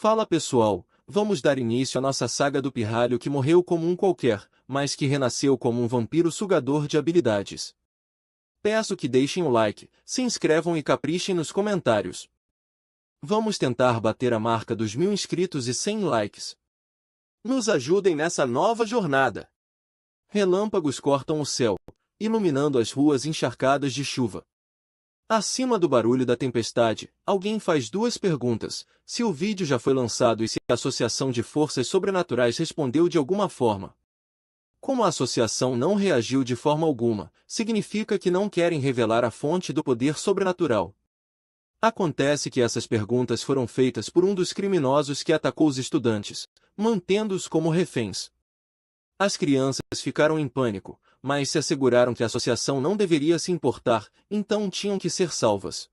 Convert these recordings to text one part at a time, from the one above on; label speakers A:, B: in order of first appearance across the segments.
A: Fala pessoal, vamos dar início à nossa saga do pirralho que morreu como um qualquer, mas que renasceu como um vampiro sugador de habilidades. Peço que deixem o like, se inscrevam e caprichem nos comentários. Vamos tentar bater a marca dos 1000 inscritos e 100 likes. Nos ajudem nessa nova jornada. Relâmpagos cortam o céu, iluminando as ruas encharcadas de chuva. Acima do barulho da tempestade, alguém faz duas perguntas: se o vídeo já foi lançado e se a associação de forças sobrenaturais respondeu de alguma forma. Como a associação não reagiu de forma alguma, significa que não querem revelar a fonte do poder sobrenatural. Acontece que essas perguntas foram feitas por um dos criminosos que atacou os estudantes, mantendo-os como reféns. As crianças ficaram em pânico, mas se asseguraram que a associação não deveria se importar, então tinham que ser salvas.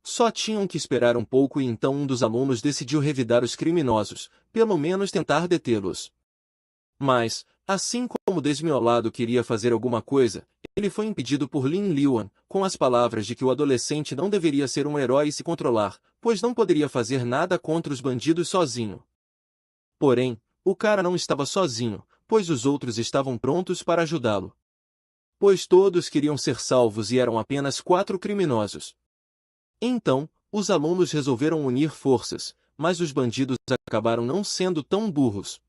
A: Só tinham que esperar um pouco e então um dos alunos decidiu revidar os criminosos, pelo menos tentar detê-los. Mas, assim como o desmiolado queria fazer alguma coisa, ele foi impedido por Lin Liuan, com as palavras de que o adolescente não deveria ser um herói e se controlar, pois não poderia fazer nada contra os bandidos sozinho. Porém, o cara não estava sozinho, pois os outros estavam prontos para ajudá-lo. Pois todos queriam ser salvos e eram apenas 4 criminosos. Então, os alunos resolveram unir forças, mas os bandidos acabaram não sendo tão burros.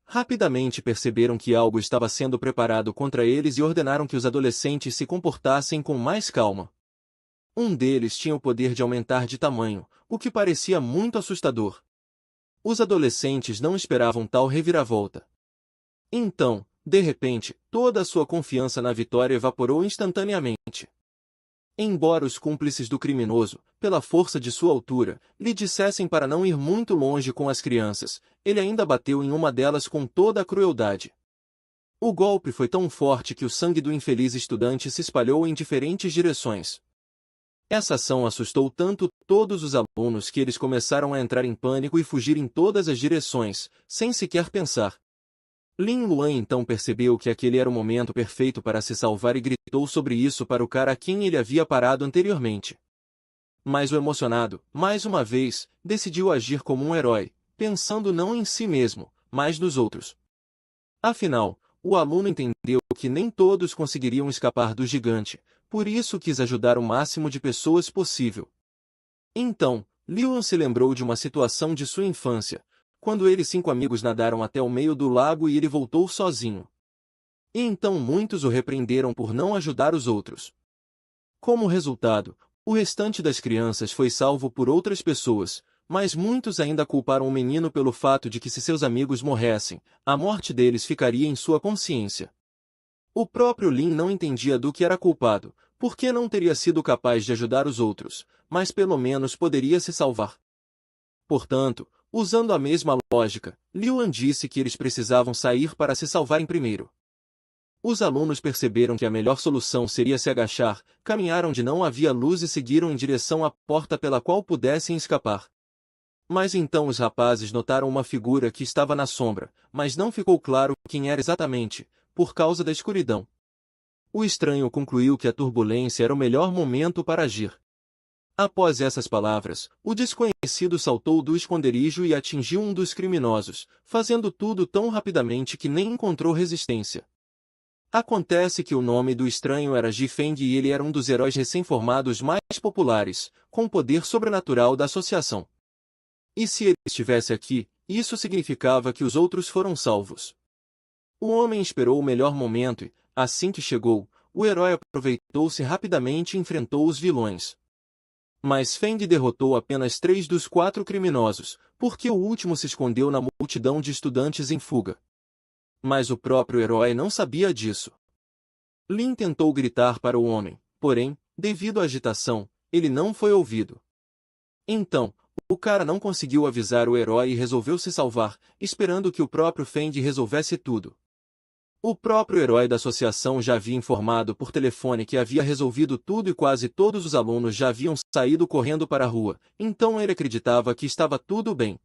A: Rapidamente perceberam que algo estava sendo preparado contra eles e ordenaram que os adolescentes se comportassem com mais calma. Um deles tinha o poder de aumentar de tamanho, o que parecia muito assustador. Os adolescentes não esperavam tal reviravolta. Então, de repente, toda a sua confiança na vitória evaporou instantaneamente. Embora os cúmplices do criminoso, pela força de sua altura, lhe dissessem para não ir muito longe com as crianças, ele ainda bateu em uma delas com toda a crueldade. O golpe foi tão forte que o sangue do infeliz estudante se espalhou em diferentes direções. Essa ação assustou tanto todos os alunos que eles começaram a entrar em pânico e fugir em todas as direções, sem sequer pensar. Lin Luan então percebeu que aquele era o momento perfeito para se salvar e gritou sobre isso para o cara a quem ele havia parado anteriormente. Mas o emocionado, mais uma vez, decidiu agir como um herói, pensando não em si mesmo, mas nos outros. Afinal, o aluno entendeu que nem todos conseguiriam escapar do gigante, por isso quis ajudar o máximo de pessoas possível. Então, Liuan se lembrou de uma situação de sua infância, quando ele e 5 amigos nadaram até o meio do lago e ele voltou sozinho. E então muitos o repreenderam por não ajudar os outros. Como resultado, o restante das crianças foi salvo por outras pessoas, mas muitos ainda culparam o menino pelo fato de que se seus amigos morressem, a morte deles ficaria em sua consciência. O próprio Lin não entendia do que era culpado, porque não teria sido capaz de ajudar os outros, mas pelo menos poderia se salvar. Portanto, usando a mesma lógica, Liuan disse que eles precisavam sair para se salvarem primeiro. Os alunos perceberam que a melhor solução seria se agachar, caminharam onde não havia luz e seguiram em direção à porta pela qual pudessem escapar. Mas então os rapazes notaram uma figura que estava na sombra, mas não ficou claro quem era exatamente, por causa da escuridão. O estranho concluiu que a turbulência era o melhor momento para agir. Após essas palavras, o desconhecido saltou do esconderijo e atingiu um dos criminosos, fazendo tudo tão rapidamente que nem encontrou resistência. Acontece que o nome do estranho era Ji Feng e ele era um dos heróis recém-formados mais populares, com poder sobrenatural da associação. E se ele estivesse aqui, isso significava que os outros foram salvos. O homem esperou o melhor momento e, assim que chegou, o herói aproveitou-se rapidamente e enfrentou os vilões. Mas Feng derrotou apenas 3 dos 4 criminosos, porque o último se escondeu na multidão de estudantes em fuga. Mas o próprio herói não sabia disso. Lin tentou gritar para o homem, porém, devido à agitação, ele não foi ouvido. Então, o cara não conseguiu avisar o herói e resolveu se salvar, esperando que o próprio Feng resolvesse tudo. O próprio herói da associação já havia informado por telefone que havia resolvido tudo e quase todos os alunos já haviam saído correndo para a rua, então ele acreditava que estava tudo bem.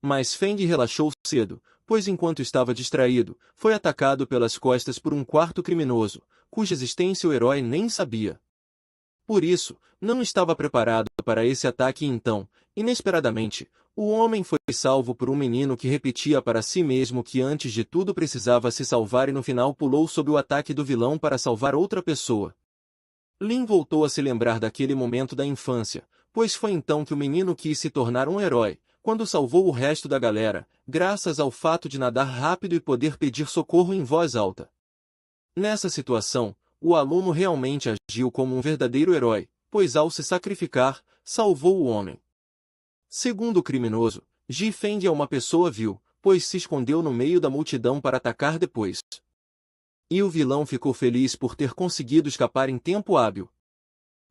A: Mas Feng relaxou cedo, pois enquanto estava distraído, foi atacado pelas costas por um quarto criminoso, cuja existência o herói nem sabia. Por isso, não estava preparado para esse ataque e então, inesperadamente, o homem foi salvo por um menino que repetia para si mesmo que antes de tudo precisava se salvar e no final pulou sob o ataque do vilão para salvar outra pessoa. Lin voltou a se lembrar daquele momento da infância, pois foi então que o menino quis se tornar um herói, quando salvou o resto da galera, graças ao fato de nadar rápido e poder pedir socorro em voz alta. Nessa situação, o aluno realmente agiu como um verdadeiro herói, pois ao se sacrificar, salvou o homem. Segundo o criminoso, Ji Feng é uma pessoa vil, pois se escondeu no meio da multidão para atacar depois. E o vilão ficou feliz por ter conseguido escapar em tempo hábil.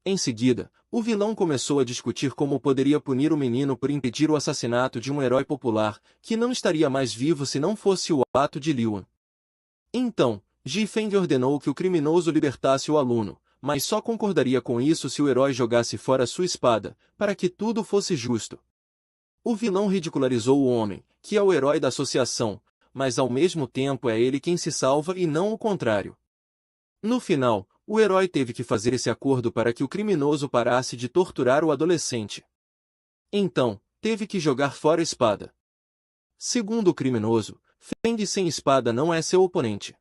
A: Em seguida, o vilão começou a discutir como poderia punir o menino por impedir o assassinato de um herói popular, que não estaria mais vivo se não fosse o ato de Liuan. Então, Ji Feng ordenou que o criminoso libertasse o aluno, mas só concordaria com isso se o herói jogasse fora sua espada, para que tudo fosse justo. O vilão ridicularizou o homem, que é o herói da associação, mas ao mesmo tempo é ele quem se salva e não o contrário. No final, o herói teve que fazer esse acordo para que o criminoso parasse de torturar o adolescente. Então, teve que jogar fora a espada. Segundo o criminoso, Feng sem espada não é seu oponente.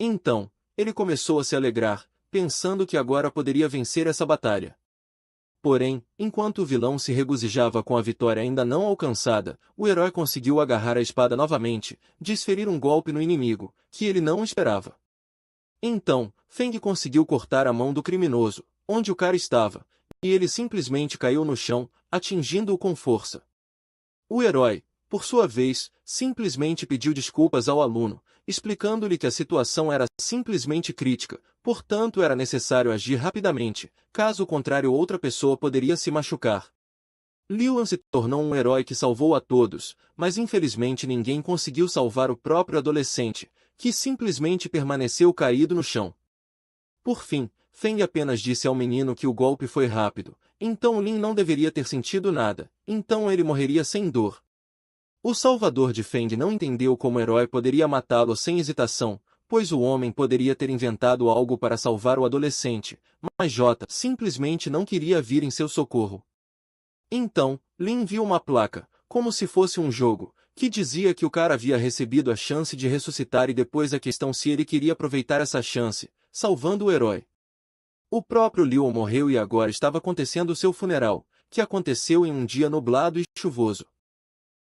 A: Então, ele começou a se alegrar, pensando que agora poderia vencer essa batalha. Porém, enquanto o vilão se regozijava com a vitória ainda não alcançada, o herói conseguiu agarrar a espada novamente, desferir um golpe no inimigo, que ele não esperava. Então, Feng conseguiu cortar a mão do criminoso, onde o cara estava, e ele simplesmente caiu no chão, atingindo-o com força. O herói, por sua vez, simplesmente pediu desculpas ao aluno, explicando-lhe que a situação era simplesmente crítica, portanto era necessário agir rapidamente, caso contrário outra pessoa poderia se machucar. Liuan se tornou um herói que salvou a todos, mas infelizmente ninguém conseguiu salvar o próprio adolescente, que simplesmente permaneceu caído no chão. Por fim, Feng apenas disse ao menino que o golpe foi rápido, então Lin não deveria ter sentido nada, então ele morreria sem dor. O salvador de Feng não entendeu como o herói poderia matá-lo sem hesitação, pois o homem poderia ter inventado algo para salvar o adolescente, mas J simplesmente não queria vir em seu socorro. Então, Lin viu uma placa, como se fosse um jogo, que dizia que o cara havia recebido a chance de ressuscitar e depois a questão se ele queria aproveitar essa chance, salvando o herói. O próprio Liu morreu e agora estava acontecendo seu funeral, que aconteceu em um dia nublado e chuvoso.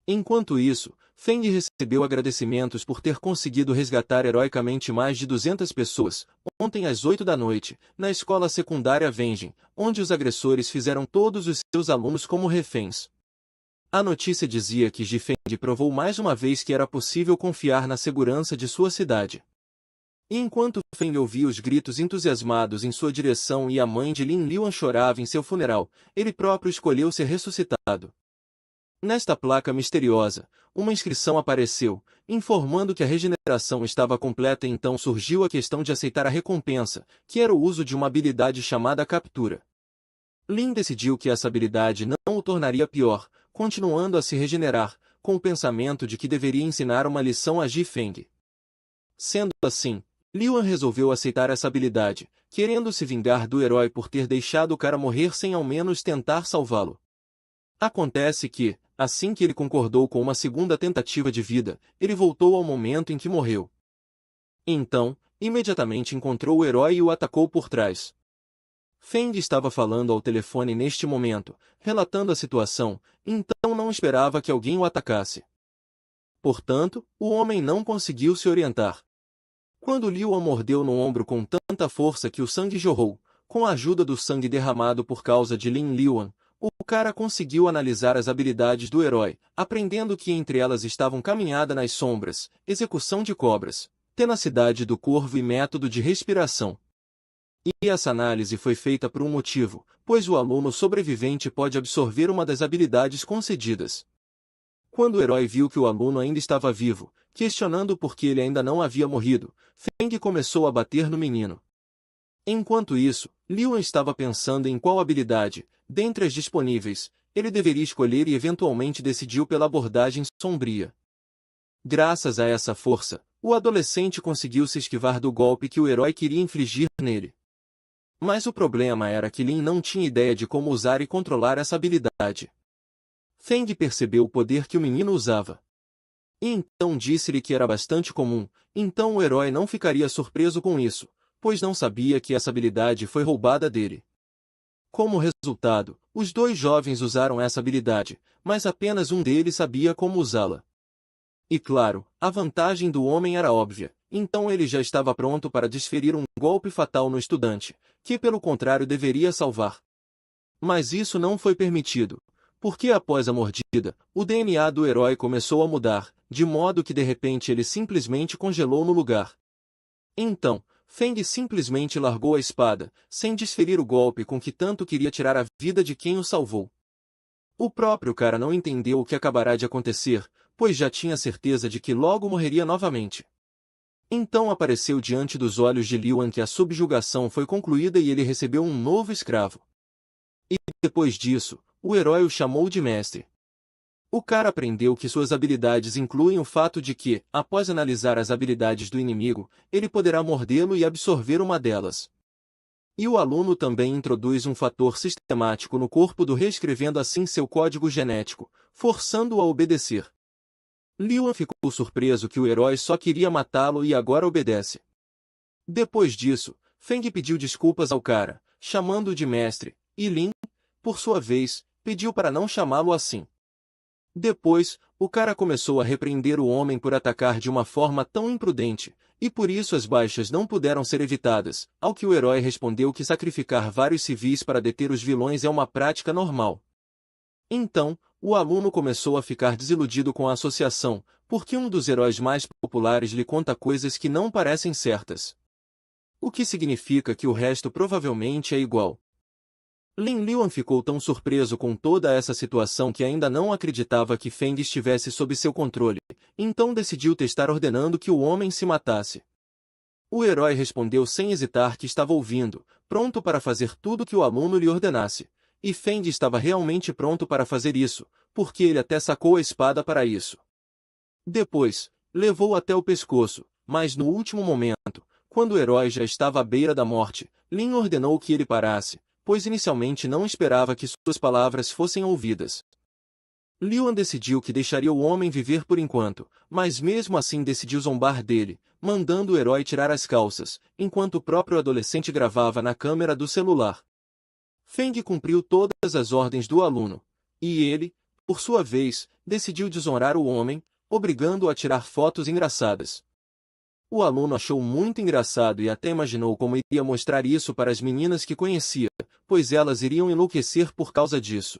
A: Enquanto isso, Feng recebeu agradecimentos por ter conseguido resgatar heroicamente mais de 200 pessoas, ontem às 8 da noite, na escola secundária Venjin, onde os agressores fizeram todos os seus alunos como reféns. A notícia dizia que Ji Feng provou mais uma vez que era possível confiar na segurança de sua cidade. E enquanto Feng ouvia os gritos entusiasmados em sua direção e a mãe de Lin Liuan chorava em seu funeral, ele próprio escolheu ser ressuscitado. Nesta placa misteriosa, uma inscrição apareceu, informando que a regeneração estava completa e então surgiu a questão de aceitar a recompensa, que era o uso de uma habilidade chamada captura. Lin decidiu que essa habilidade não o tornaria pior, continuando a se regenerar, com o pensamento de que deveria ensinar uma lição a Ji Feng. Sendo assim, Liuan resolveu aceitar essa habilidade, querendo se vingar do herói por ter deixado o cara morrer sem ao menos tentar salvá-lo. Acontece que, assim que ele concordou com uma segunda tentativa de vida, ele voltou ao momento em que morreu. Então, imediatamente encontrou o herói e o atacou por trás. Feng estava falando ao telefone neste momento, relatando a situação, então não esperava que alguém o atacasse. Portanto, o homem não conseguiu se orientar. Quando Liu o mordeu no ombro com tanta força que o sangue jorrou, com a ajuda do sangue derramado por causa de Lin Liuan, o cara conseguiu analisar as habilidades do herói, aprendendo que entre elas estavam caminhada nas sombras, execução de cobras, tenacidade do corvo e método de respiração. E essa análise foi feita por um motivo, pois o aluno sobrevivente pode absorver uma das habilidades concedidas. Quando o herói viu que o aluno ainda estava vivo, questionando por que ele ainda não havia morrido, Feng começou a bater no menino. Enquanto isso, Liu estava pensando em qual habilidade, dentre as disponíveis, ele deveria escolher e eventualmente decidiu pela abordagem sombria. Graças a essa força, o adolescente conseguiu se esquivar do golpe que o herói queria infligir nele. Mas o problema era que Lin não tinha ideia de como usar e controlar essa habilidade. Feng percebeu o poder que o menino usava. E então disse-lhe que era bastante comum, então o herói não ficaria surpreso com isso, pois não sabia que essa habilidade foi roubada dele. Como resultado, os dois jovens usaram essa habilidade, mas apenas um deles sabia como usá-la. E claro, a vantagem do homem era óbvia, então ele já estava pronto para desferir um golpe fatal no estudante, que pelo contrário deveria salvar. Mas isso não foi permitido, porque após a mordida, o DNA do herói começou a mudar, de modo que de repente ele simplesmente congelou no lugar. Então, Feng simplesmente largou a espada, sem desferir o golpe com que tanto queria tirar a vida de quem o salvou. O próprio cara não entendeu o que acabará de acontecer, pois já tinha certeza de que logo morreria novamente. Então apareceu diante dos olhos de Liu An que a subjugação foi concluída e ele recebeu um novo escravo. E depois disso, o herói o chamou de mestre. O cara aprendeu que suas habilidades incluem o fato de que, após analisar as habilidades do inimigo, ele poderá mordê-lo e absorver uma delas. E o aluno também introduz um fator sistemático no corpo do reescrevendo assim seu código genético, forçando-o a obedecer. Liu An ficou surpreso que o herói só queria matá-lo e agora obedece. Depois disso, Feng pediu desculpas ao cara, chamando-o de mestre, e Lin, por sua vez, pediu para não chamá-lo assim. Depois, o cara começou a repreender o homem por atacar de uma forma tão imprudente, e por isso as baixas não puderam ser evitadas, ao que o herói respondeu que sacrificar vários civis para deter os vilões é uma prática normal. Então, o aluno começou a ficar desiludido com a associação, porque um dos heróis mais populares lhe conta coisas que não parecem certas. O que significa que o resto provavelmente é igual. Lin Liuan ficou tão surpreso com toda essa situação que ainda não acreditava que Feng estivesse sob seu controle, então decidiu testar ordenando que o homem se matasse. O herói respondeu sem hesitar que estava ouvindo, pronto para fazer tudo que o aluno lhe ordenasse. E Feng estava realmente pronto para fazer isso, porque ele até sacou a espada para isso. Depois, levou até o pescoço, mas no último momento, quando o herói já estava à beira da morte, Lin ordenou que ele parasse, pois inicialmente não esperava que suas palavras fossem ouvidas. Liu An decidiu que deixaria o homem viver por enquanto, mas mesmo assim decidiu zombar dele, mandando o herói tirar as calças, enquanto o próprio adolescente gravava na câmera do celular. Feng cumpriu todas as ordens do aluno, e ele, por sua vez, decidiu desonrar o homem, obrigando-o a tirar fotos engraçadas. O aluno achou muito engraçado e até imaginou como iria mostrar isso para as meninas que conhecia, pois elas iriam enlouquecer por causa disso.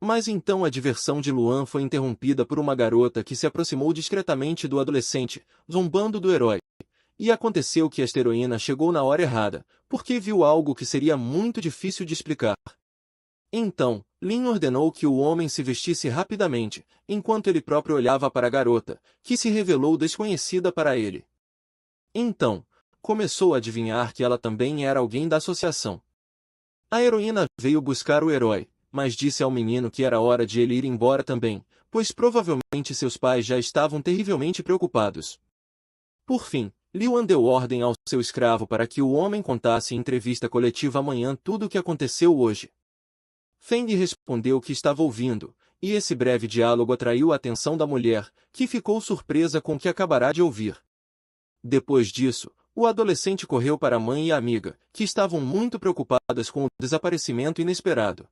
A: Mas então a diversão de Luan foi interrompida por uma garota que se aproximou discretamente do adolescente, zombando do herói. E aconteceu que esta heroína chegou na hora errada, porque viu algo que seria muito difícil de explicar. Então, Lin ordenou que o homem se vestisse rapidamente, enquanto ele próprio olhava para a garota, que se revelou desconhecida para ele. Então, começou a adivinhar que ela também era alguém da associação. A heroína veio buscar o herói, mas disse ao menino que era hora de ele ir embora também, pois provavelmente seus pais já estavam terrivelmente preocupados. Por fim, Liu An deu ordem ao seu escravo para que o homem contasse em entrevista coletiva amanhã tudo o que aconteceu hoje. Feng respondeu que estava ouvindo, e esse breve diálogo atraiu a atenção da mulher, que ficou surpresa com o que acabará de ouvir. Depois disso, o adolescente correu para a mãe e a amiga, que estavam muito preocupadas com o desaparecimento inesperado.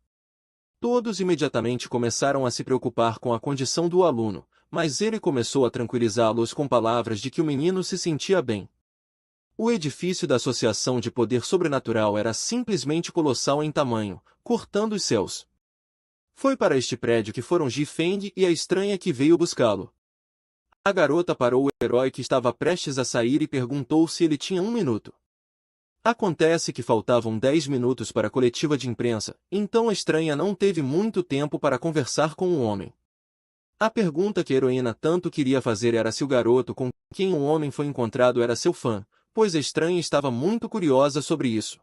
A: Todos imediatamente começaram a se preocupar com a condição do aluno, mas ele começou a tranquilizá-los com palavras de que o menino se sentia bem. O edifício da Associação de Poder Sobrenatural era simplesmente colossal em tamanho, cortando os céus. Foi para este prédio que foram Ji Feng e a estranha que veio buscá-lo. A garota parou o herói que estava prestes a sair e perguntou se ele tinha 1 minuto. Acontece que faltavam 10 minutos para a coletiva de imprensa, então a estranha não teve muito tempo para conversar com o homem. A pergunta que a heroína tanto queria fazer era se o garoto com quem o homem foi encontrado era seu fã, pois a estranha estava muito curiosa sobre isso.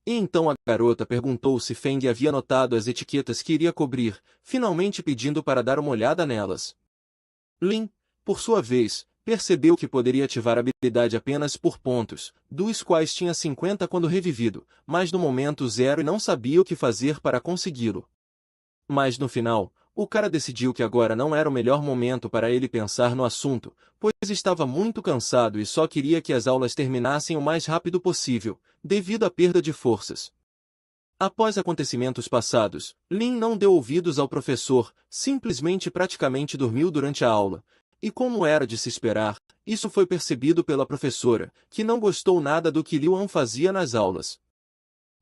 A: E então a garota perguntou se Feng havia notado as etiquetas que iria cobrir, finalmente pedindo para dar uma olhada nelas. Lin, por sua vez, percebeu que poderia ativar a habilidade apenas por pontos, dos quais tinha 50 quando revivido, mas no momento zero e não sabia o que fazer para consegui-lo. Mas no final, o cara decidiu que agora não era o melhor momento para ele pensar no assunto, pois estava muito cansado e só queria que as aulas terminassem o mais rápido possível, devido à perda de forças. Após acontecimentos passados, Lin não deu ouvidos ao professor, simplesmente praticamente dormiu durante a aula. E como era de se esperar, isso foi percebido pela professora, que não gostou nada do que Liu An fazia nas aulas.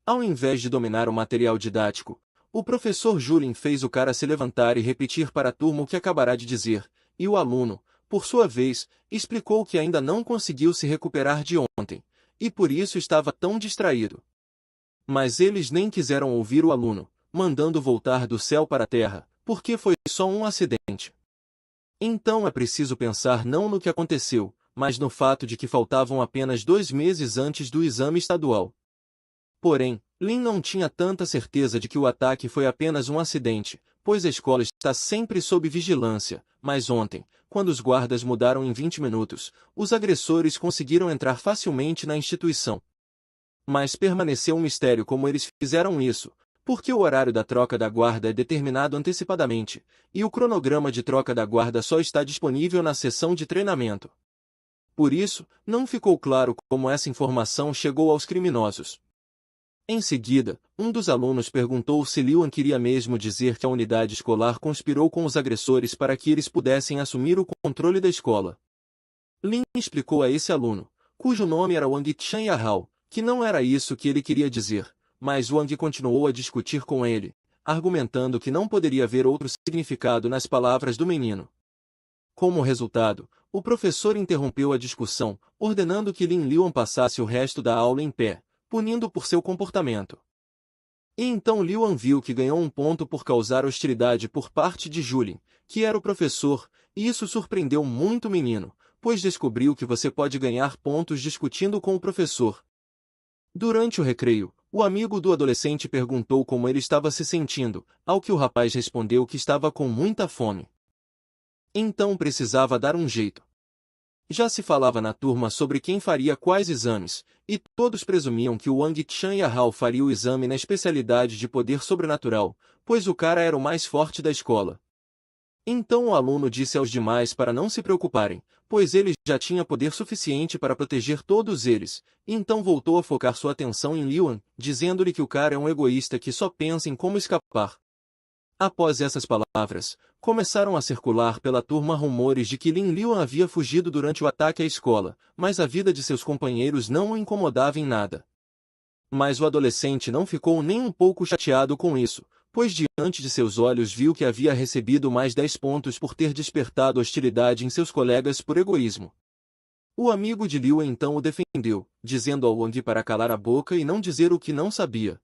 A: Ao invés de dominar o material didático, o professor Julin fez o cara se levantar e repetir para a turma o que acabará de dizer, e o aluno, por sua vez, explicou que ainda não conseguiu se recuperar de ontem, e por isso estava tão distraído. Mas eles nem quiseram ouvir o aluno, mandando voltar do céu para a terra, porque foi só um acidente. Então é preciso pensar não no que aconteceu, mas no fato de que faltavam apenas 2 meses antes do exame estadual. Porém, Lin não tinha tanta certeza de que o ataque foi apenas um acidente, pois a escola está sempre sob vigilância, mas ontem, quando os guardas mudaram em 20 minutos, os agressores conseguiram entrar facilmente na instituição. Mas permaneceu um mistério como eles fizeram isso, porque o horário da troca da guarda é determinado antecipadamente, e o cronograma de troca da guarda só está disponível na sessão de treinamento. Por isso, não ficou claro como essa informação chegou aos criminosos. Em seguida, um dos alunos perguntou se Liu An queria mesmo dizer que a unidade escolar conspirou com os agressores para que eles pudessem assumir o controle da escola. Lin explicou a esse aluno, cujo nome era Wang Qianyahao, que não era isso que ele queria dizer, mas Wang continuou a discutir com ele, argumentando que não poderia haver outro significado nas palavras do menino. Como resultado, o professor interrompeu a discussão, ordenando que Lin Liuan passasse o resto da aula em pé, punindo por seu comportamento. E então Liuan viu que ganhou um ponto por causar hostilidade por parte de Julin, que era o professor, e isso surpreendeu muito o menino, pois descobriu que você pode ganhar pontos discutindo com o professor. Durante o recreio, o amigo do adolescente perguntou como ele estava se sentindo, ao que o rapaz respondeu que estava com muita fome. Então precisava dar um jeito. Já se falava na turma sobre quem faria quais exames, e todos presumiam que o Wang Qianyahao faria o exame na especialidade de poder sobrenatural, pois o cara era o mais forte da escola. Então o aluno disse aos demais para não se preocuparem, pois ele já tinha poder suficiente para proteger todos eles, e então voltou a focar sua atenção em Liuan, dizendo-lhe que o cara é um egoísta que só pensa em como escapar. Após essas palavras, começaram a circular pela turma rumores de que Lin Liuan havia fugido durante o ataque à escola, mas a vida de seus companheiros não o incomodava em nada. Mas o adolescente não ficou nem um pouco chateado com isso, pois diante de seus olhos viu que havia recebido mais 10 pontos por ter despertado hostilidade em seus colegas por egoísmo. O amigo de Liu então o defendeu, dizendo ao Wang para calar a boca e não dizer o que não sabia.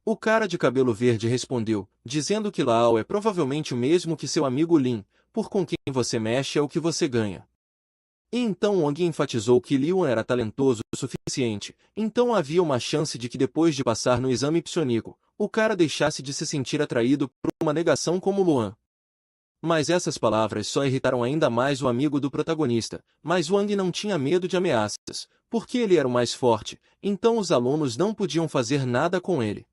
A: O cara de cabelo verde respondeu, dizendo que Lao é provavelmente o mesmo que seu amigo Lin, por com quem você mexe é o que você ganha. E então Wang enfatizou que Liu era talentoso o suficiente, então havia uma chance de que depois de passar no exame psionico, o cara deixasse de se sentir atraído por uma negação como Luan. Mas essas palavras só irritaram ainda mais o amigo do protagonista, mas Wang não tinha medo de ameaças, porque ele era o mais forte, então os alunos não podiam fazer nada com ele.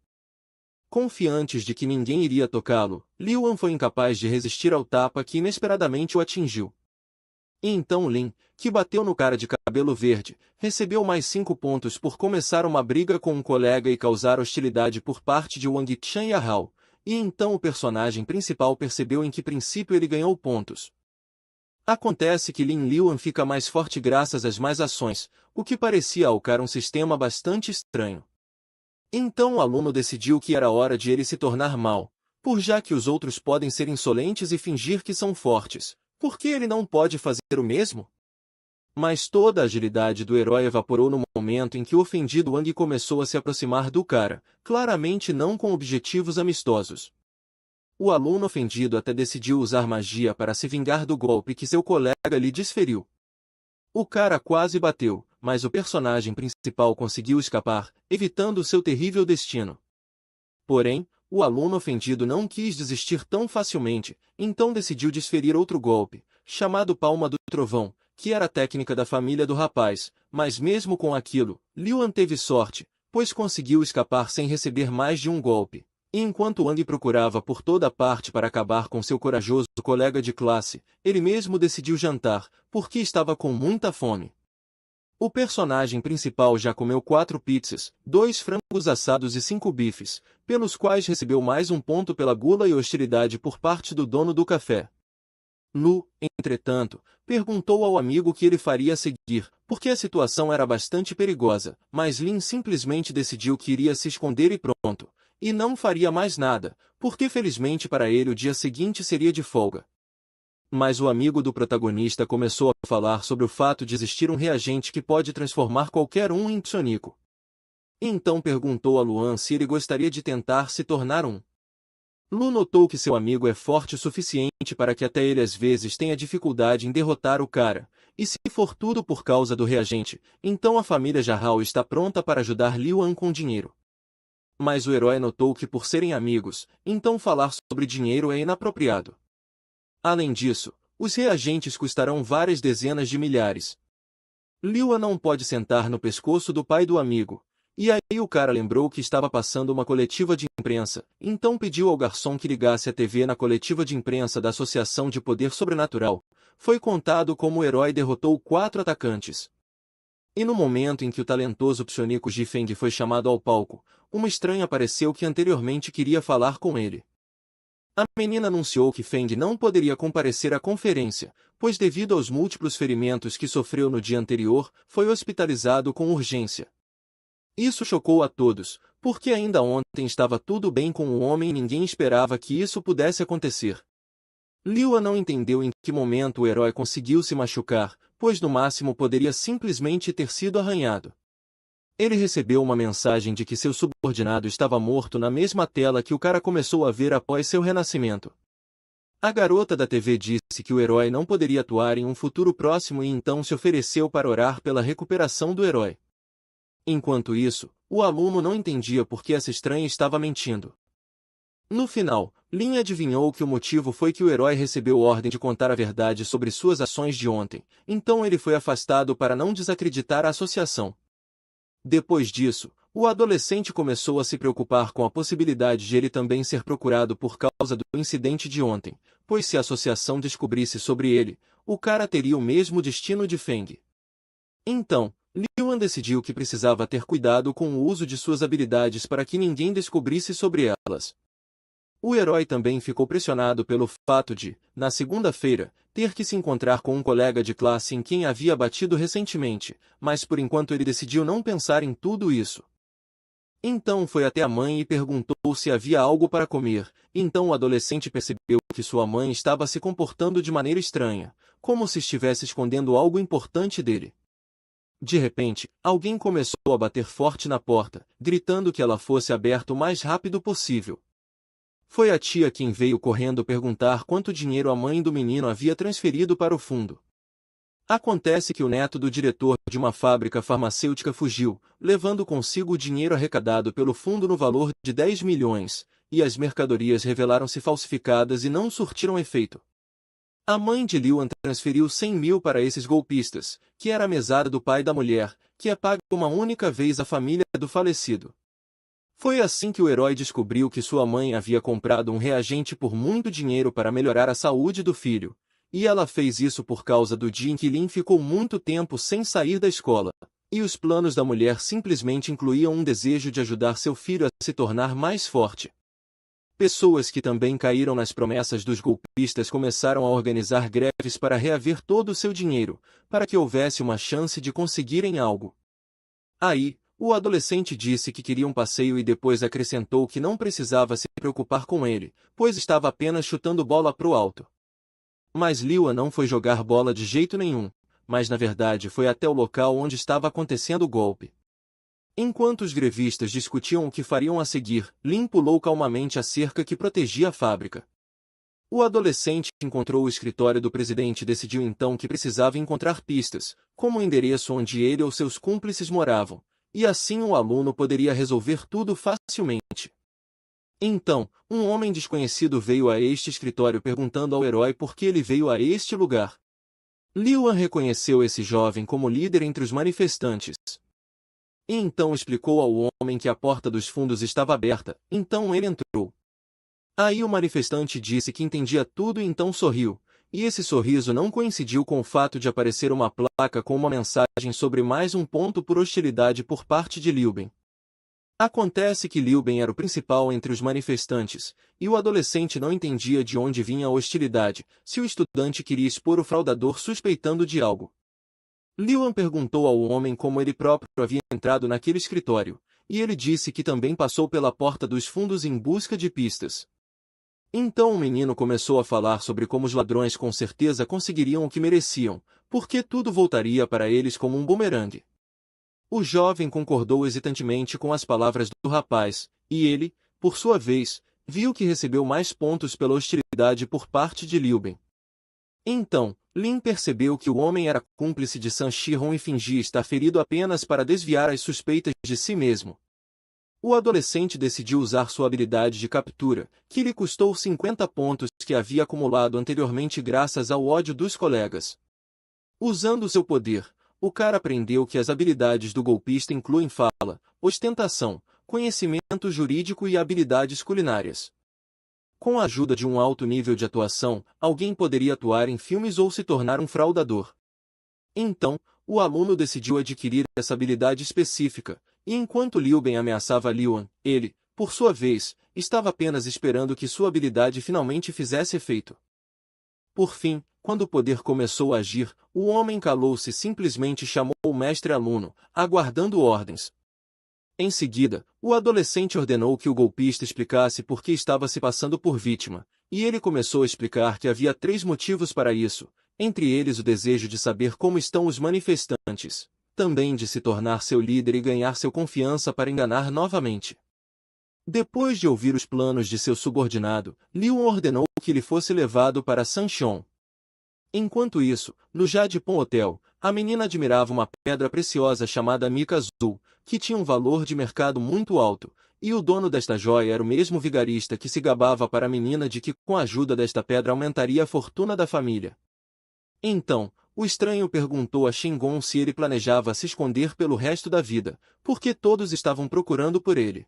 A: Confiantes de que ninguém iria tocá-lo, Liu An foi incapaz de resistir ao tapa que inesperadamente o atingiu. E então Lin, que bateu no cara de cabelo verde, recebeu mais 5 pontos por começar uma briga com um colega e causar hostilidade por parte de Wang Qianyahao, e então o personagem principal percebeu em que princípio ele ganhou pontos. Acontece que Lin Liuan fica mais forte graças às más ações, o que parecia ao cara um sistema bastante estranho. Então o aluno decidiu que era hora de ele se tornar mau, por já que os outros podem ser insolentes e fingir que são fortes, por que ele não pode fazer o mesmo? Mas toda a agilidade do herói evaporou no momento em que o ofendido Wang começou a se aproximar do cara, claramente não com objetivos amistosos. O aluno ofendido até decidiu usar magia para se vingar do golpe que seu colega lhe desferiu. O cara quase bateu, mas o personagem principal conseguiu escapar, evitando seu terrível destino. Porém, o aluno ofendido não quis desistir tão facilmente, então decidiu desferir outro golpe, chamado Palma do Trovão, que era a técnica da família do rapaz, mas mesmo com aquilo, Liu An teve sorte, pois conseguiu escapar sem receber mais de um golpe. E enquanto Wang procurava por toda parte para acabar com seu corajoso colega de classe, ele mesmo decidiu jantar, porque estava com muita fome. O personagem principal já comeu 4 pizzas, 2 frangos assados e 5 bifes, pelos quais recebeu mais um ponto pela gula e hostilidade por parte do dono do café. Lu, entretanto, perguntou ao amigo o que ele faria a seguir, porque a situação era bastante perigosa, mas Lin simplesmente decidiu que iria se esconder e pronto, e não faria mais nada, porque felizmente para ele o dia seguinte seria de folga. Mas o amigo do protagonista começou a falar sobre o fato de existir um reagente que pode transformar qualquer um em psionico. E então perguntou a Luan se ele gostaria de tentar se tornar um. Lu notou que seu amigo é forte o suficiente para que até ele às vezes tenha dificuldade em derrotar o cara, e se for tudo por causa do reagente, então a família Jarrao está pronta para ajudar Liu An com dinheiro. Mas o herói notou que por serem amigos, então falar sobre dinheiro é inapropriado. Além disso, os reagentes custarão várias dezenas de milhares. Liu An não pode sentar no pescoço do pai do amigo. E aí o cara lembrou que estava passando uma coletiva de imprensa, então pediu ao garçom que ligasse a TV na coletiva de imprensa da Associação de Poder Sobrenatural. Foi contado como o herói derrotou 4 atacantes. E no momento em que o talentoso psionico Ji Feng foi chamado ao palco, uma estranha apareceu que anteriormente queria falar com ele. A menina anunciou que Feng não poderia comparecer à conferência, pois devido aos múltiplos ferimentos que sofreu no dia anterior, foi hospitalizado com urgência. Isso chocou a todos, porque ainda ontem estava tudo bem com o homem e ninguém esperava que isso pudesse acontecer. Liu An não entendeu em que momento o herói conseguiu se machucar, pois no máximo poderia simplesmente ter sido arranhado. Ele recebeu uma mensagem de que seu subordinado estava morto na mesma tela que o cara começou a ver após seu renascimento. A garota da TV disse que o herói não poderia atuar em um futuro próximo e então se ofereceu para orar pela recuperação do herói. Enquanto isso, o aluno não entendia por que essa estranha estava mentindo. No final, Lin adivinhou que o motivo foi que o herói recebeu ordem de contar a verdade sobre suas ações de ontem, então ele foi afastado para não desacreditar a associação. Depois disso, o adolescente começou a se preocupar com a possibilidade de ele também ser procurado por causa do incidente de ontem, pois se a associação descobrisse sobre ele, o cara teria o mesmo destino de Feng. Então, Liu An decidiu que precisava ter cuidado com o uso de suas habilidades para que ninguém descobrisse sobre elas. O herói também ficou pressionado pelo fato de, na segunda-feira, ter que se encontrar com um colega de classe em quem havia batido recentemente, mas por enquanto ele decidiu não pensar em tudo isso. Então foi até a mãe e perguntou se havia algo para comer, e então o adolescente percebeu que sua mãe estava se comportando de maneira estranha, como se estivesse escondendo algo importante dele. De repente, alguém começou a bater forte na porta, gritando que ela fosse aberta o mais rápido possível. Foi a tia quem veio correndo perguntar quanto dinheiro a mãe do menino havia transferido para o fundo. Acontece que o neto do diretor de uma fábrica farmacêutica fugiu, levando consigo o dinheiro arrecadado pelo fundo no valor de 10 milhões, e as mercadorias revelaram-se falsificadas e não surtiram efeito. A mãe de Liu An transferiu 100 mil para esses golpistas, que era a mesada do pai da mulher, que é paga uma única vez à família do falecido. Foi assim que o herói descobriu que sua mãe havia comprado um reagente por muito dinheiro para melhorar a saúde do filho, e ela fez isso por causa do dia em que Lin ficou muito tempo sem sair da escola, e os planos da mulher simplesmente incluíam um desejo de ajudar seu filho a se tornar mais forte. Pessoas que também caíram nas promessas dos golpistas começaram a organizar greves para reaver todo o seu dinheiro, para que houvesse uma chance de conseguirem algo. Aí, o adolescente disse que queria um passeio e depois acrescentou que não precisava se preocupar com ele, pois estava apenas chutando bola pro alto. Mas Liu An não foi jogar bola de jeito nenhum, mas na verdade foi até o local onde estava acontecendo o golpe. Enquanto os grevistas discutiam o que fariam a seguir, Lin pulou calmamente a cerca que protegia a fábrica. O adolescente encontrou o escritório do presidente e decidiu então que precisava encontrar pistas, como o endereço onde ele ou seus cúmplices moravam, e assim o aluno poderia resolver tudo facilmente. Então, um homem desconhecido veio a este escritório perguntando ao herói por que ele veio a este lugar. Liu An reconheceu esse jovem como líder entre os manifestantes. E então explicou ao homem que a porta dos fundos estava aberta, então ele entrou. Aí o manifestante disse que entendia tudo e então sorriu, e esse sorriso não coincidiu com o fato de aparecer uma placa com uma mensagem sobre mais um ponto por hostilidade por parte de Liu Ben. Acontece que Liu Ben era o principal entre os manifestantes, e o adolescente não entendia de onde vinha a hostilidade, se o estudante queria expor o fraudador suspeitando de algo. Liu An perguntou ao homem como ele próprio havia entrado naquele escritório, e ele disse que também passou pela porta dos fundos em busca de pistas. Então o menino começou a falar sobre como os ladrões com certeza conseguiriam o que mereciam, porque tudo voltaria para eles como um bumerangue. O jovem concordou hesitantemente com as palavras do rapaz, e ele, por sua vez, viu que recebeu mais pontos pela hostilidade por parte de Liu Ben. Então, Lin percebeu que o homem era cúmplice de San Shihong e fingia estar ferido apenas para desviar as suspeitas de si mesmo. O adolescente decidiu usar sua habilidade de captura, que lhe custou 50 pontos que havia acumulado anteriormente graças ao ódio dos colegas. Usando seu poder, o cara aprendeu que as habilidades do golpista incluem fala, ostentação, conhecimento jurídico e habilidades culinárias. Com a ajuda de um alto nível de atuação, alguém poderia atuar em filmes ou se tornar um fraudador. Então, o aluno decidiu adquirir essa habilidade específica, e enquanto Liu Ben ameaçava Liu An, ele, por sua vez, estava apenas esperando que sua habilidade finalmente fizesse efeito. Por fim, quando o poder começou a agir, o homem calou-se e simplesmente chamou o mestre-aluno, aguardando ordens. Em seguida, o adolescente ordenou que o golpista explicasse por que estava se passando por vítima, e ele começou a explicar que havia 3 motivos para isso, entre eles o desejo de saber como estão os manifestantes, também de se tornar seu líder e ganhar sua confiança para enganar novamente. Depois de ouvir os planos de seu subordinado, Liu ordenou que ele fosse levado para Sanxion. Enquanto isso, no Jadipon Hotel, a menina admirava uma pedra preciosa chamada mica azul, que tinha um valor de mercado muito alto, e o dono desta joia era o mesmo vigarista que se gabava para a menina de que com a ajuda desta pedra aumentaria a fortuna da família. Então, o estranho perguntou a Shingon se ele planejava se esconder pelo resto da vida, porque todos estavam procurando por ele.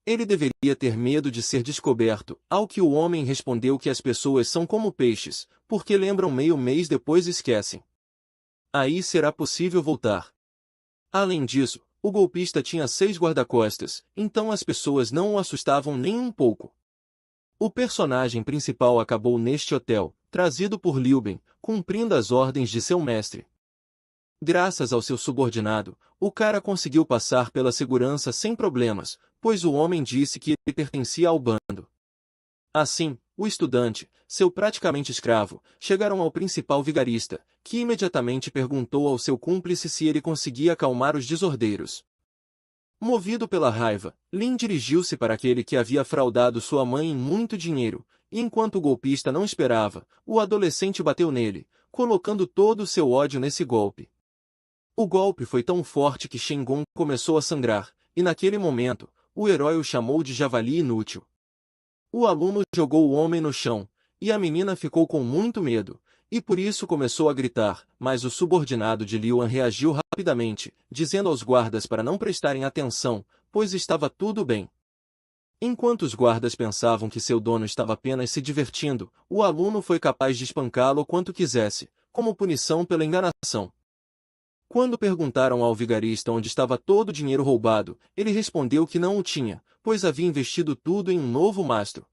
A: Ele deveria ter medo de ser descoberto, ao que o homem respondeu que as pessoas são como peixes, porque lembram meio mês depois esquecem. Aí será possível voltar. Além disso, o golpista tinha 6 guarda-costas, então as pessoas não o assustavam nem um pouco. O personagem principal acabou neste hotel, trazido por Liu Ben, cumprindo as ordens de seu mestre. Graças ao seu subordinado, o cara conseguiu passar pela segurança sem problemas, pois o homem disse que ele pertencia ao bando. Assim, o estudante, seu praticamente escravo, chegaram ao principal vigarista, que imediatamente perguntou ao seu cúmplice se ele conseguia acalmar os desordeiros. Movido pela raiva, Lin dirigiu-se para aquele que havia fraudado sua mãe em muito dinheiro, e enquanto o golpista não esperava, o adolescente bateu nele, colocando todo o seu ódio nesse golpe. O golpe foi tão forte que Shengon começou a sangrar, e naquele momento, o herói o chamou de javali inútil. O aluno jogou o homem no chão, e a menina ficou com muito medo, e por isso começou a gritar, mas o subordinado de Liu An reagiu rapidamente, dizendo aos guardas para não prestarem atenção, pois estava tudo bem. Enquanto os guardas pensavam que seu dono estava apenas se divertindo, o aluno foi capaz de espancá-lo quanto quisesse, como punição pela enganação. Quando perguntaram ao vigarista onde estava todo o dinheiro roubado, ele respondeu que não o tinha, pois havia investido tudo em um novo mastro.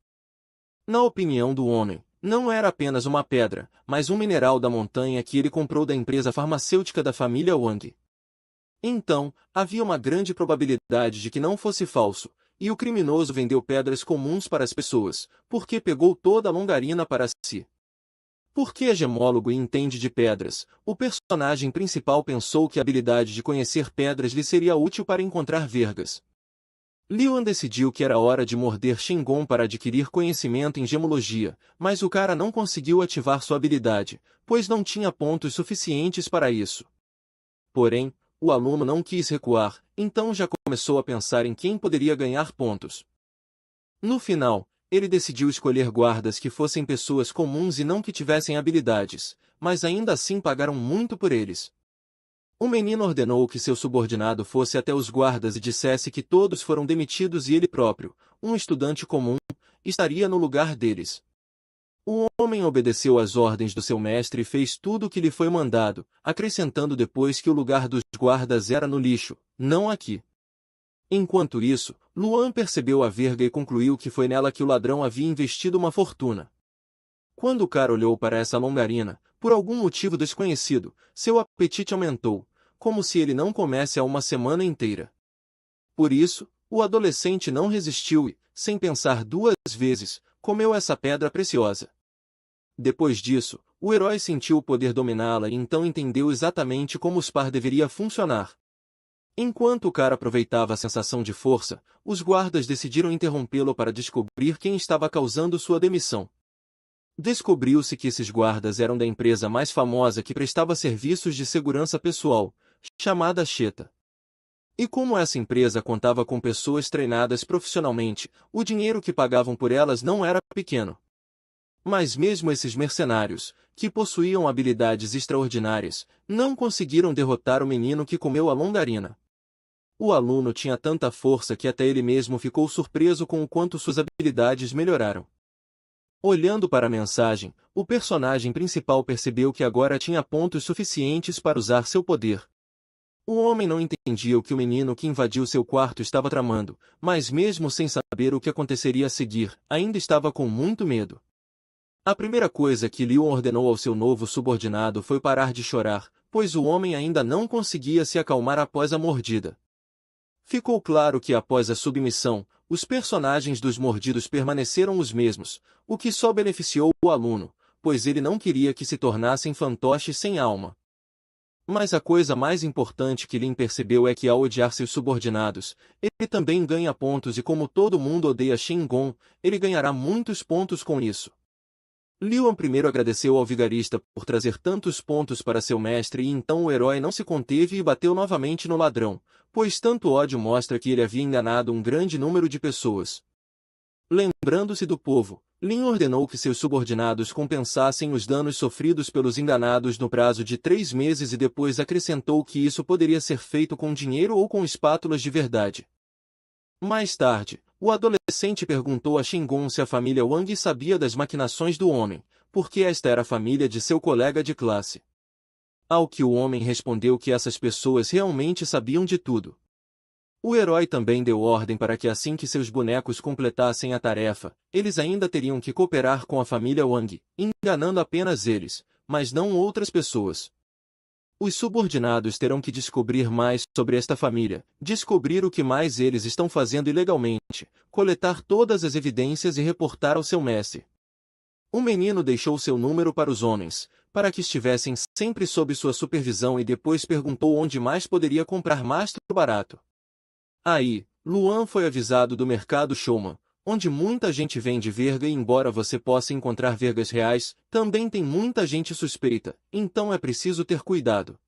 A: Na opinião do homem, não era apenas uma pedra, mas um mineral da montanha que ele comprou da empresa farmacêutica da família Wang. Então, havia uma grande probabilidade de que não fosse falso, e o criminoso vendeu pedras comuns para as pessoas, porque pegou toda a longarina para si. Porque é gemólogo e entende de pedras, o personagem principal pensou que a habilidade de conhecer pedras lhe seria útil para encontrar vergas. Liu An decidiu que era hora de morder Shengon para adquirir conhecimento em gemologia, mas o cara não conseguiu ativar sua habilidade, pois não tinha pontos suficientes para isso. Porém, o aluno não quis recuar, então já começou a pensar em quem poderia ganhar pontos. No final, ele decidiu escolher guardas que fossem pessoas comuns e não que tivessem habilidades, mas ainda assim pagaram muito por eles. O menino ordenou que seu subordinado fosse até os guardas e dissesse que todos foram demitidos e ele próprio, um estudante comum, estaria no lugar deles. O homem obedeceu às ordens do seu mestre e fez tudo o que lhe foi mandado, acrescentando depois que o lugar dos guardas era no lixo, não aqui. Enquanto isso, Luan percebeu a verga e concluiu que foi nela que o ladrão havia investido uma fortuna. Quando o cara olhou para essa longarina, por algum motivo desconhecido, seu apetite aumentou, como se ele não comesse há uma semana inteira. Por isso, o adolescente não resistiu e, sem pensar duas vezes, comeu essa pedra preciosa. Depois disso, o herói sentiu o poder dominá-la e então entendeu exatamente como o Spar deveria funcionar. Enquanto o cara aproveitava a sensação de força, os guardas decidiram interrompê-lo para descobrir quem estava causando sua demissão. Descobriu-se que esses guardas eram da empresa mais famosa que prestava serviços de segurança pessoal, chamada Cheta. E como essa empresa contava com pessoas treinadas profissionalmente, o dinheiro que pagavam por elas não era pequeno. Mas mesmo esses mercenários, que possuíam habilidades extraordinárias, não conseguiram derrotar o menino que comeu a longarina. O aluno tinha tanta força que até ele mesmo ficou surpreso com o quanto suas habilidades melhoraram. Olhando para a mensagem, o personagem principal percebeu que agora tinha pontos suficientes para usar seu poder. O homem não entendia o que o menino que invadiu seu quarto estava tramando, mas mesmo sem saber o que aconteceria a seguir, ainda estava com muito medo. A primeira coisa que Leon ordenou ao seu novo subordinado foi parar de chorar, pois o homem ainda não conseguia se acalmar após a mordida. Ficou claro que após a submissão, os personagens dos mordidos permaneceram os mesmos, o que só beneficiou o aluno, pois ele não queria que se tornassem fantoches sem alma. Mas a coisa mais importante que Lin percebeu é que ao odiar seus subordinados, ele também ganha pontos e como todo mundo odeia Shingon, ele ganhará muitos pontos com isso. Liuan primeiro agradeceu ao vigarista por trazer tantos pontos para seu mestre e então o herói não se conteve e bateu novamente no ladrão, pois tanto ódio mostra que ele havia enganado um grande número de pessoas. Lembrando-se do povo, Lin ordenou que seus subordinados compensassem os danos sofridos pelos enganados no prazo de 3 meses e depois acrescentou que isso poderia ser feito com dinheiro ou com espátulas de verdade. Mais tarde, o adolescente perguntou a Shingon se a família Wang sabia das maquinações do homem, porque esta era a família de seu colega de classe. Ao que o homem respondeu que essas pessoas realmente sabiam de tudo. O herói também deu ordem para que assim que seus bonecos completassem a tarefa, eles ainda teriam que cooperar com a família Wang, enganando apenas eles, mas não outras pessoas. Os subordinados terão que descobrir mais sobre esta família, descobrir o que mais eles estão fazendo ilegalmente, coletar todas as evidências e reportar ao seu mestre. O menino deixou seu número para os homens, para que estivessem sempre sob sua supervisão e depois perguntou onde mais poderia comprar mastro barato. Aí, Luan foi avisado do mercado Showman, onde muita gente vende verga e embora você possa encontrar vergas reais, também tem muita gente suspeita, então é preciso ter cuidado.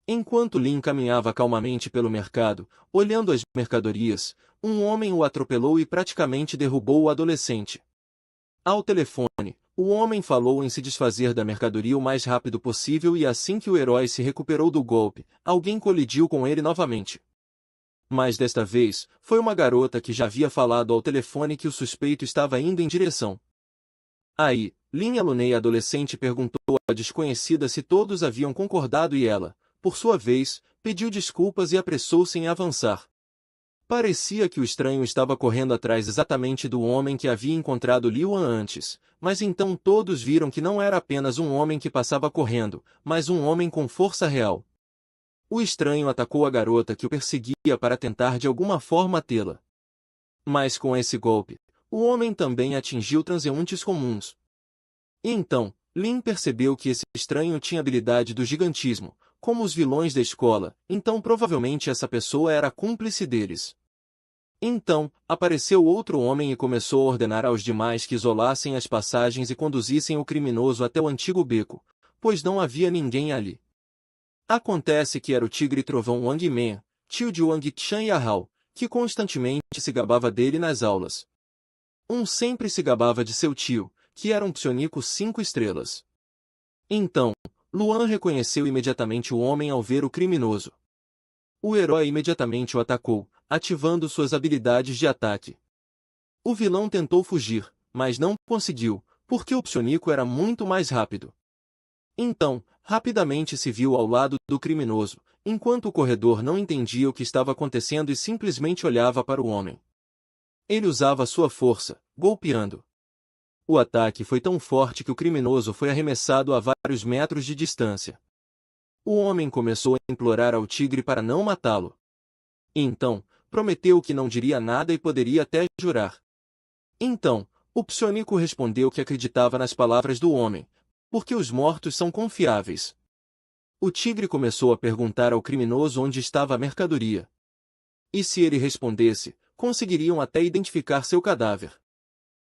A: Enquanto Lin caminhava calmamente pelo mercado, olhando as mercadorias, um homem o atropelou e praticamente derrubou o adolescente. Ao telefone, o homem falou em se desfazer da mercadoria o mais rápido possível e assim que o herói se recuperou do golpe, alguém colidiu com ele novamente. Mas desta vez, foi uma garota que já havia falado ao telefone que o suspeito estava indo em direção. Aí, Lin Alunei adolescente perguntou à desconhecida se todos haviam concordado e ela, por sua vez, pediu desculpas e apressou-se em avançar. Parecia que o estranho estava correndo atrás exatamente do homem que havia encontrado Liuan antes, mas então todos viram que não era apenas um homem que passava correndo, mas um homem com força real. O estranho atacou a garota que o perseguia para tentar de alguma forma tê-la. Mas com esse golpe, o homem também atingiu transeuntes comuns. E então, Lin percebeu que esse estranho tinha habilidade do gigantismo, como os vilões da escola, então provavelmente essa pessoa era cúmplice deles. Então, apareceu outro homem e começou a ordenar aos demais que isolassem as passagens e conduzissem o criminoso até o antigo beco, pois não havia ninguém ali. Acontece que era o tigre trovão Wang Men, tio de Wang Chan Yahao, que constantemente se gabava dele nas aulas. Um sempre se gabava de seu tio, que era um psionico 5 estrelas. Então, Luan reconheceu imediatamente o homem ao ver o criminoso. O herói imediatamente o atacou, ativando suas habilidades de ataque. O vilão tentou fugir, mas não conseguiu, porque o psionico era muito mais rápido. Então, rapidamente se viu ao lado do criminoso, enquanto o corredor não entendia o que estava acontecendo e simplesmente olhava para o homem. Ele usava sua força, golpeando. O ataque foi tão forte que o criminoso foi arremessado a vários metros de distância. O homem começou a implorar ao tigre para não matá-lo. Então, prometeu que não diria nada e poderia até jurar. Então, o psionico respondeu que acreditava nas palavras do homem, porque os mortos são confiáveis. O tigre começou a perguntar ao criminoso onde estava a mercadoria. E se ele respondesse, conseguiriam até identificar seu cadáver.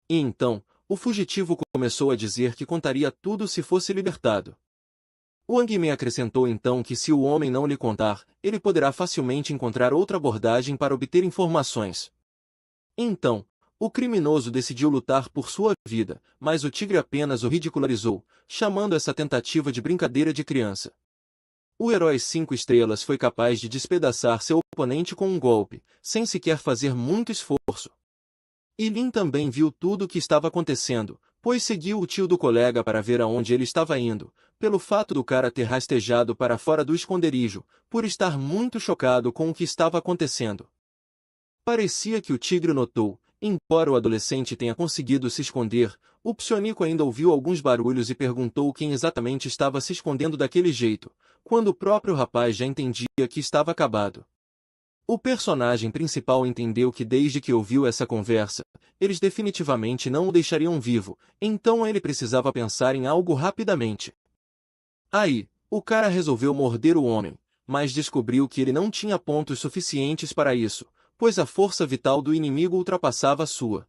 A: E então, o fugitivo começou a dizer que contaria tudo se fosse libertado. Wang Me acrescentou então que se o homem não lhe contar, ele poderá facilmente encontrar outra abordagem para obter informações. Então, o criminoso decidiu lutar por sua vida, mas o tigre apenas o ridicularizou, chamando essa tentativa de brincadeira de criança. O herói 5 estrelas foi capaz de despedaçar seu oponente com um golpe, sem sequer fazer muito esforço. E Lin também viu tudo o que estava acontecendo, pois seguiu o tio do colega para ver aonde ele estava indo, pelo fato do cara ter rastejado para fora do esconderijo, por estar muito chocado com o que estava acontecendo. Parecia que o tigre notou, embora o adolescente tenha conseguido se esconder, o psionico ainda ouviu alguns barulhos e perguntou quem exatamente estava se escondendo daquele jeito, quando o próprio rapaz já entendia que estava acabado. O personagem principal entendeu que desde que ouviu essa conversa, eles definitivamente não o deixariam vivo, então ele precisava pensar em algo rapidamente. Aí, o cara resolveu morder o homem, mas descobriu que ele não tinha pontos suficientes para isso, pois a força vital do inimigo ultrapassava a sua.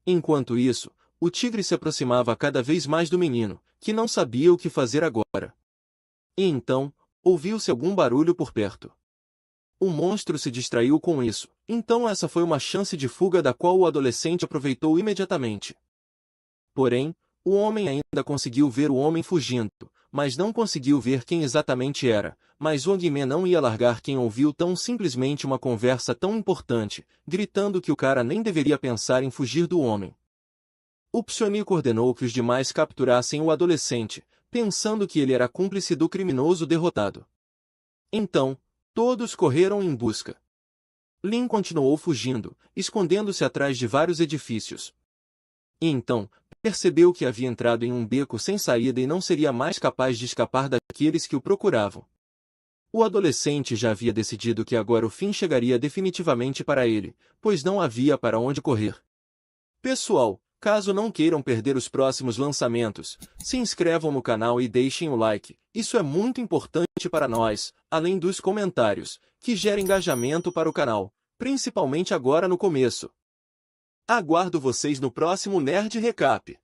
A: Enquanto isso, o tigre se aproximava cada vez mais do menino, que não sabia o que fazer agora. E então, ouviu-se algum barulho por perto. O monstro se distraiu com isso, então essa foi uma chance de fuga da qual o adolescente aproveitou imediatamente. Porém, o homem ainda conseguiu ver o homem fugindo, mas não conseguiu ver quem exatamente era, mas Wang Me não ia largar quem ouviu tão simplesmente uma conversa tão importante, gritando que o cara nem deveria pensar em fugir do homem. O psionico ordenou que os demais capturassem o adolescente, pensando que ele era cúmplice do criminoso derrotado. Então, todos correram em busca. Lin continuou fugindo, escondendo-se atrás de vários edifícios. E então, percebeu que havia entrado em um beco sem saída e não seria mais capaz de escapar daqueles que o procuravam. O adolescente já havia decidido que agora o fim chegaria definitivamente para ele, pois não havia para onde correr. Pessoal, caso não queiram perder os próximos lançamentos, se inscrevam no canal e deixem o like, isso é muito importante para nós, além dos comentários, que gera engajamento para o canal, principalmente agora no começo. Aguardo vocês no próximo Nerd Recap.